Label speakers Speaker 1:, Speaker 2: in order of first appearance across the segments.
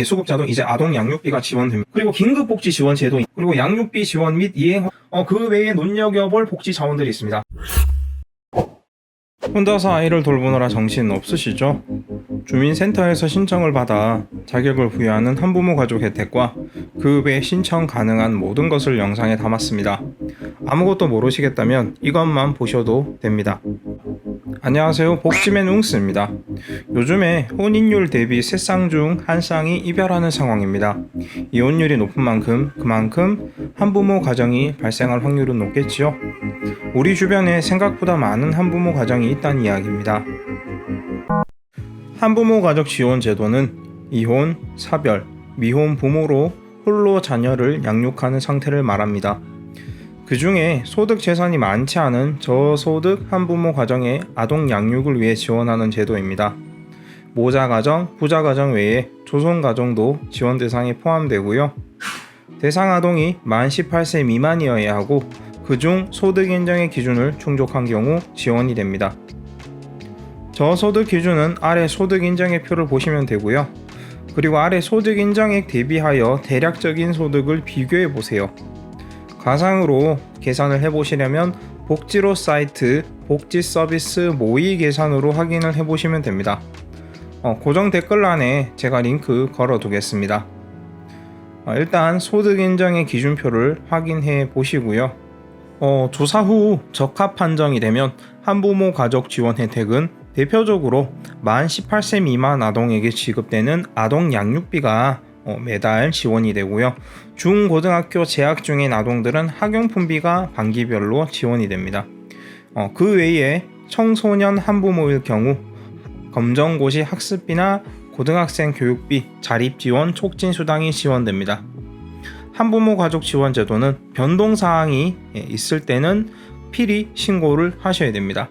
Speaker 1: 수급자도 이제 아동 양육비가 지원됩니다. 그리고 긴급복지 지원 제도, 그리고 양육비 지원 및 이행, 그 외에 눈여겨볼 복지 자원들이 있습니다. 혼자서 아이를 돌보느라 정신 없으시죠? 주민센터에서 신청을 받아 자격을 부여하는 한부모 가족 혜택과 그 외 신청 가능한 모든 것을 영상에 담았습니다. 아무것도 모르시겠다면 이것만 보셔도 됩니다. 안녕하세요, 복지맨 웅스입니다. 요즘에 혼인율 대비 3쌍 중 1쌍이 이별하는 상황입니다. 이혼율이 높은 만큼 그만큼 한부모 가정이 발생할 확률은 높겠지요. 우리 주변에 생각보다 많은 한부모 가정이 있다는 이야기입니다. 한부모 가족 지원 제도는 이혼, 사별, 미혼 부모로 홀로 자녀를 양육하는 상태를 말합니다. 그 중에 소득 재산이 많지 않은 저소득 한부모 가정의 아동 양육을 위해 지원하는 제도입니다. 모자 가정, 부자 가정 외에 조손 가정도 지원 대상에 포함되고요. 대상 아동이 만 18세 미만이어야 하고 그중 소득 인정의 기준을 충족한 경우 지원이 됩니다. 저소득 기준은 아래 소득 인정의 표를 보시면 되고요. 그리고 아래 소득 인정액 대비하여 대략적인 소득을 비교해 보세요. 가상으로 계산을 해보시려면 복지로 사이트 복지 서비스 모의 계산으로 확인을 해보시면 됩니다. 고정 댓글란에 제가 링크 걸어 두겠습니다. 일단 소득 인정의 기준표를 확인해 보시고요. 조사 후 적합 판정이 되면 한부모 가족 지원 혜택은 대표적으로 만 18세 미만 아동에게 지급되는 아동 양육비가 매달 지원이 되고요. 중고등학교 재학 중인 아동들은 학용품비가 반기별로 지원이 됩니다. 그 외에 청소년 한부모일 경우 검정고시 학습비나 고등학생 교육비, 자립지원 촉진 수당이 지원됩니다. 한부모 가족 지원 제도는 변동사항이 있을 때는 필히 신고를 하셔야 됩니다.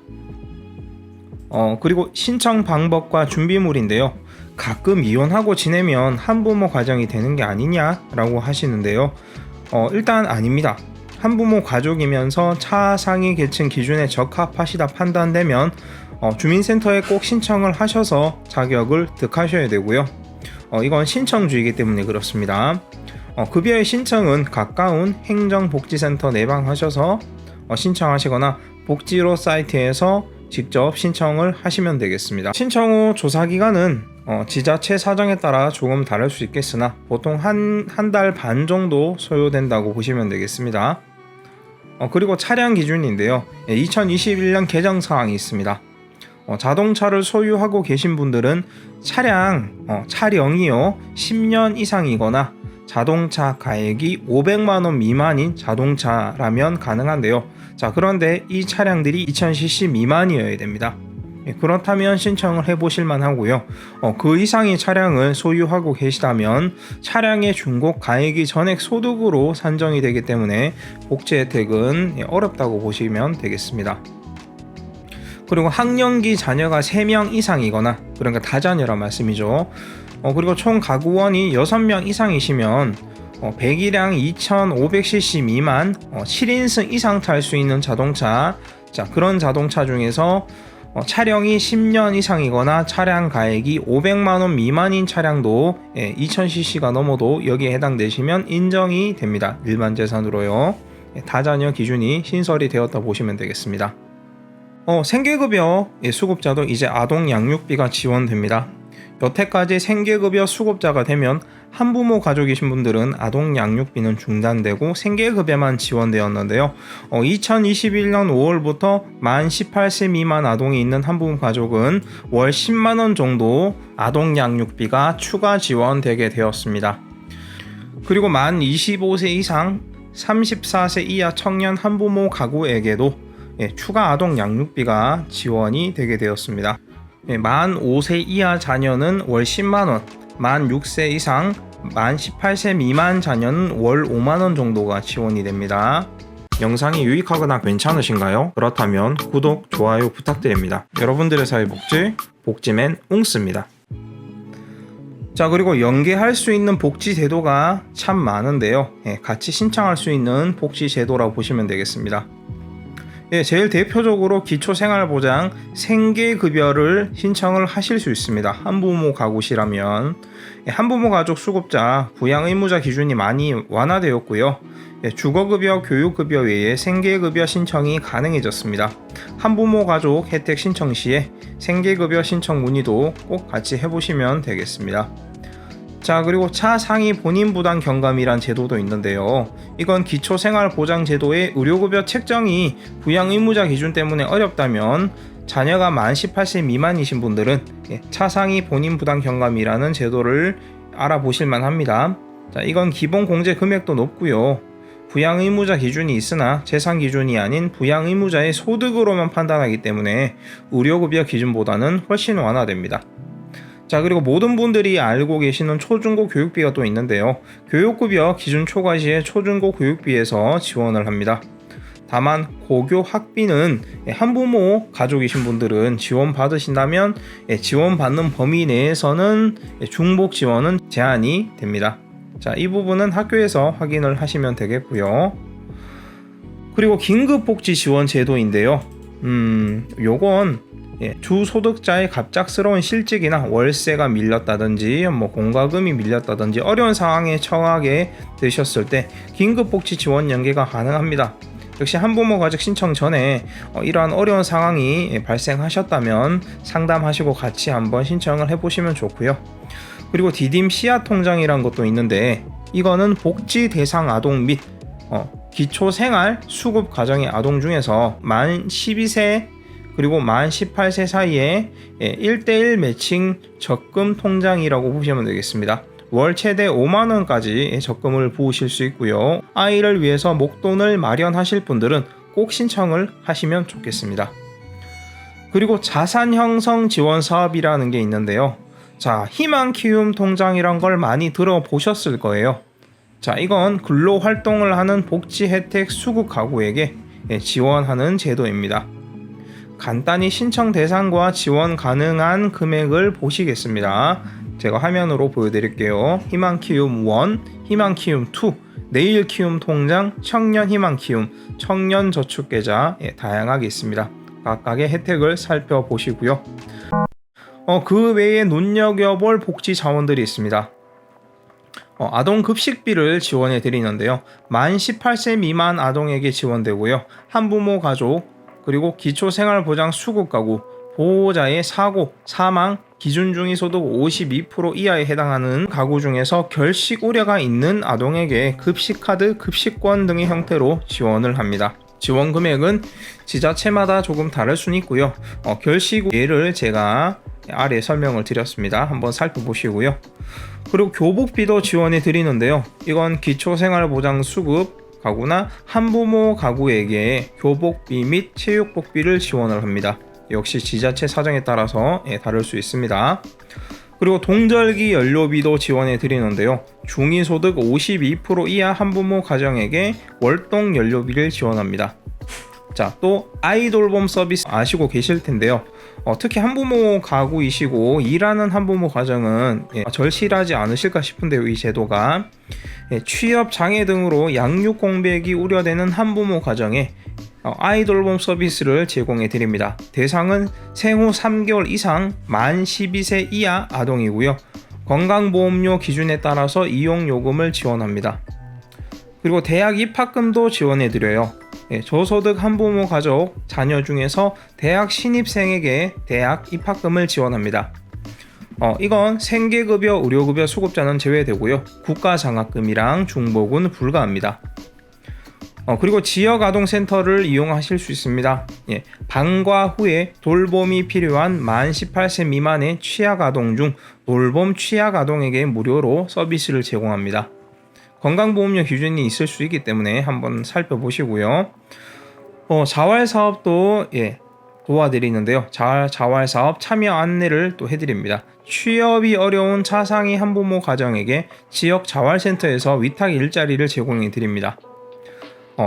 Speaker 1: 그리고 신청 방법과 준비물인데요. 가끔 이혼하고 지내면 한부모 가정이 되는 게 아니냐라고 하시는데요. 일단 아닙니다. 한부모 가족이면서 차상위 계층 기준에 적합하시다 판단되면 주민센터에 꼭 신청을 하셔서 자격을 득하셔야 되고요. 이건 신청주의이기 때문에 그렇습니다. 급여의 신청은 가까운 행정복지센터 내방하셔서 신청하시거나 복지로 사이트에서 직접 신청을 하시면 되겠습니다. 신청 후 조사기간은 지자체 사정에 따라 조금 다를 수 있겠으나 보통 한 달 반 정도 소요된다고 보시면 되겠습니다. 그리고 차량 기준인데요. 2021년 개정 사항이 있습니다. 자동차를 소유하고 계신 분들은 차량이요 10년 이상이거나 자동차 가액이 500만원 미만인 자동차라면 가능한데요. 그런데 이 차량들이 2000cc 미만이어야 됩니다. 그렇다면 신청을 해보실만 하고요. 그 이상의 차량을 소유하고 계시다면 차량의 중고 가액이 전액 소득으로 산정이 되기 때문에 복지 혜택은 어렵다고 보시면 되겠습니다. 그리고 학령기 자녀가 3명 이상이거나, 그러니까 다자녀란 말씀이죠. 그리고 총 가구원이 6명 이상이시면 배기량 2500cc 미만 7인승 이상 탈 수 있는 자동차, 그런 자동차 중에서 차량이 10년 이상이거나 차량 가액이 500만원 미만인 차량도 2000cc가 넘어도 여기에 해당되시면 인정이 됩니다. 일반 재산으로요. 다자녀 기준이 신설이 되었다 보시면 되겠습니다. 생계급여 수급자도 이제 아동 양육비가 지원됩니다. 여태까지 생계급여 수급자가 되면 한부모 가족이신 분들은 아동 양육비는 중단되고 생계급여만 지원되었는데요. 2021년 5월부터 만 18세 미만 아동이 있는 한부모 가족은 월 10만원 정도 아동 양육비가 추가 지원되게 되었습니다. 그리고 만 25세 이상 34세 이하 청년 한부모 가구에게도 추가 아동 양육비가 지원이 되게 되었습니다. 만 5세 이하 자녀는 월 10만원, 만 6세 이상, 만 18세 미만 자녀는 월 5만원 정도가 지원이 됩니다. 영상이 유익하거나 괜찮으신가요? 그렇다면 구독, 좋아요 부탁드립니다. 여러분들의 사회 복지, 복지맨 웅스입니다. 그리고 연계할 수 있는 복지 제도가 참 많은데요. 같이 신청할 수 있는 복지 제도라고 보시면 되겠습니다. 제일 대표적으로 기초생활보장 생계급여를 신청을 하실 수 있습니다. 한부모 가구시라면. 한부모 가족 수급자 부양의무자 기준이 많이 완화되었고요. 주거급여, 교육급여 외에 생계급여 신청이 가능해졌습니다. 한부모 가족 혜택 신청 시에 생계급여 신청 문의도 꼭 같이 해보시면 되겠습니다. 자, 그리고 차상위 본인 부담 경감이란 제도도 있는데요. 이건 기초생활보장제도의 의료급여 책정이 부양의무자 기준 때문에 어렵다면 자녀가 만 18세 미만이신 분들은 차상위 본인 부담 경감이라는 제도를 알아보실만 합니다. 자, 이건 기본 공제 금액도 높고요. 부양의무자 기준이 있으나 재산 기준이 아닌 부양의무자의 소득으로만 판단하기 때문에 의료급여 기준보다는 훨씬 완화됩니다. 자, 그리고 모든 분들이 알고 계시는 초중고 교육비가 또 있는데요. 교육급여 기준 초과시에 초중고 교육비에서 지원을 합니다. 다만 고교 학비는 한부모 가족이신 분들은 지원 받으신다면 지원받는 범위 내에서는 중복 지원은 제한이 됩니다. 자, 이 부분은 학교에서 확인을 하시면 되겠고요. 그리고 긴급복지 지원 제도인데요. 요건 주소득자의 갑작스러운 실직이나 월세가 밀렸다든지 공과금이 밀렸다든지 어려운 상황에 처하게 되셨을 때 긴급복지 지원 연계가 가능합니다. 역시 한부모 가족 신청 전에 이러한 어려운 상황이 발생하셨다면 상담하시고 같이 한번 신청을 해보시면 좋고요. 그리고 디딤 씨앗 통장이란 것도 있는데 이거는 복지 대상 아동 및 기초생활 수급 가정의 아동 중에서 만 12세 그리고 만 18세 사이에 1대1 매칭 적금 통장이라고 보시면 되겠습니다. 월 최대 5만원까지 적금을 부으실 수 있고요. 아이를 위해서 목돈을 마련하실 분들은 꼭 신청을 하시면 좋겠습니다. 그리고 자산 형성 지원 사업이라는 게 있는데요. 자, 희망 키움 통장이란 걸 많이 들어보셨을 거예요. 자, 이건 근로 활동을 하는 복지 혜택 수급 가구에게 지원하는 제도입니다. 간단히 신청 대상과 지원 가능한 금액을 보시겠습니다. 제가 화면으로 보여드릴게요. 희망키움 1, 희망키움 2, 내일키움 통장, 청년희망키움, 청년저축계좌 다양하게 있습니다. 각각의 혜택을 살펴보시고요. 그 외에 눈여겨볼 복지 자원들이 있습니다. 아동급식비를 지원해 드리는데요. 만 18세 미만 아동에게 지원되고요. 한부모 가족, 그리고 기초생활보장 수급가구, 보호자의 사고, 사망, 기준중위소득 52% 이하에 해당하는 가구 중에서 결식 우려가 있는 아동에게 급식카드, 급식권 등의 형태로 지원을 합니다. 지원 금액은 지자체마다 조금 다를 수는 있고요. 결식 예를 제가 아래 설명을 드렸습니다. 한번 살펴보시고요. 그리고 교복비도 지원해 드리는데요. 이건 기초생활보장 수급 가구나 한부모 가구에게 교복비 및 체육복비를 지원을 합니다. 역시 지자체 사정에 따라서 다를 수 있습니다. 그리고 동절기 연료비도 지원해 드리는데요. 중위소득 52% 이하 한부모 가정에게 월동 연료비를 지원합니다. 자, 또 아이돌봄 서비스 아시고 계실 텐데요. 특히 한부모 가구이시고 일하는 한부모 가정은 절실하지 않으실까 싶은데요. 이 제도가 취업 장애 등으로 양육 공백이 우려되는 한부모 가정에 아이돌봄 서비스를 제공해 드립니다. 대상은 생후 3개월 이상 만 12세 이하 아동이고요. 건강보험료 기준에 따라서 이용요금을 지원합니다. 그리고 대학 입학금도 지원해 드려요. 저소득 한부모 가족 자녀 중에서 대학 신입생에게 대학 입학금을 지원합니다. 이건 생계급여, 의료급여 수급자는 제외되고요. 국가장학금이랑 중복은 불가합니다. 그리고 지역아동센터를 이용하실 수 있습니다. 방과 후에 돌봄이 필요한 만 18세 미만의 취약아동 중 돌봄 취약아동에게 무료로 서비스를 제공합니다. 건강보험료 기준이 있을 수 있기 때문에 한번 살펴보시고요. 자활사업도 도와드리는데요. 자활사업 참여 안내를 또 해드립니다. 취업이 어려운 차상위 한부모 가정에게 지역 자활센터에서 위탁 일자리를 제공해 드립니다.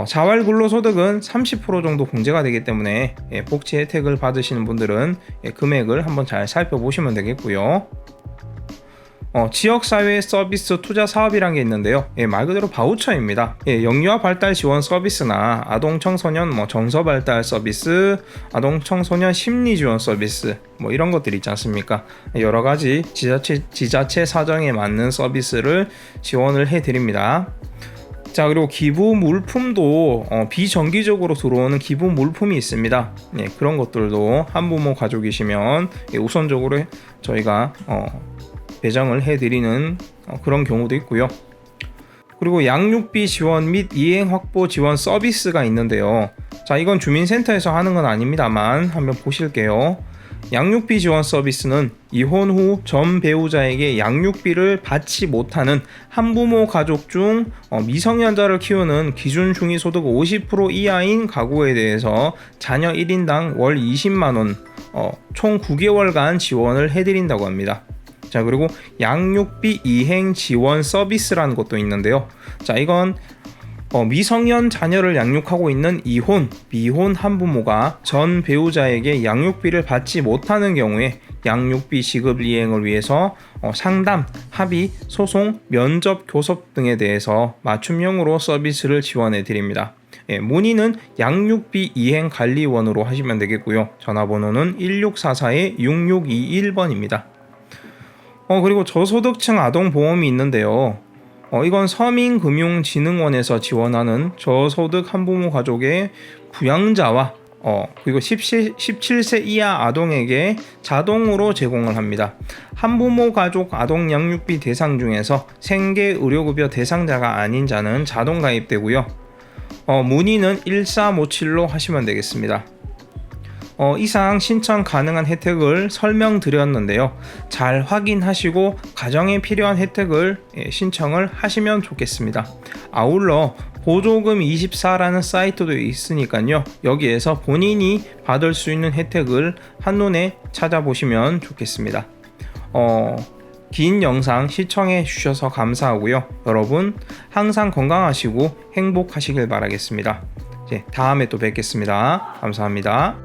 Speaker 1: 자활 근로소득은 30% 정도 공제가 되기 때문에 복지 혜택을 받으시는 분들은 금액을 한번 잘 살펴보시면 되겠고요. 지역사회 서비스 투자 사업이란 게 있는데요. 말 그대로 바우처입니다. 영유아 발달 지원 서비스나 아동 청소년 정서 발달 서비스, 아동 청소년 심리 지원 서비스 이런 것들 있지 않습니까? 여러 가지 지자체 사정에 맞는 서비스를 지원을 해드립니다. 자, 그리고 기부 물품도 비정기적으로 들어오는 기부 물품이 있습니다. 그런 것들도 한부모 가족이시면 우선적으로 저희가 배정을 해드리는 그런 경우도 있고요. 그리고 양육비 지원 및 이행 확보 지원 서비스가 있는데요. 자, 이건 주민센터에서 하는 건 아닙니다만 한번 보실게요. 양육비 지원 서비스는 이혼 후 전 배우자에게 양육비를 받지 못하는 한부모 가족 중 미성년자를 키우는 기준 중위소득 50% 이하인 가구에 대해서 자녀 1인당 월 20만원 총 9개월간 지원을 해드린다고 합니다. 자, 그리고 양육비 이행 지원 서비스라는 것도 있는데요. 자, 이건 미성년 자녀를 양육하고 있는 이혼, 미혼 한부모가 전 배우자에게 양육비를 받지 못하는 경우에 양육비 지급 이행을 위해서 상담, 합의, 소송, 면접, 교섭 등에 대해서 맞춤형으로 서비스를 지원해 드립니다. 문의는 양육비 이행 관리원으로 하시면 되겠고요. 전화번호는 1644-6621번입니다. 그리고 저소득층 아동보험이 있는데요. 이건 서민금융진흥원에서 지원하는 저소득 한부모 가족의 부양자와 그리고 17세 이하 아동에게 자동으로 제공을 합니다. 한부모 가족 아동 양육비 대상 중에서 생계 의료급여 대상자가 아닌 자는 자동 가입되고요. 문의는 1357로 하시면 되겠습니다. 이상 신청 가능한 혜택을 설명드렸는데요. 잘 확인하시고 가정에 필요한 혜택을 신청을 하시면 좋겠습니다. 아울러 보조금 24라는 사이트도 있으니까요. 여기에서 본인이 받을 수 있는 혜택을 한눈에 찾아보시면 좋겠습니다. 긴 영상 시청해 주셔서 감사하고요. 여러분 항상 건강하시고 행복하시길 바라겠습니다. 다음에 또 뵙겠습니다. 감사합니다.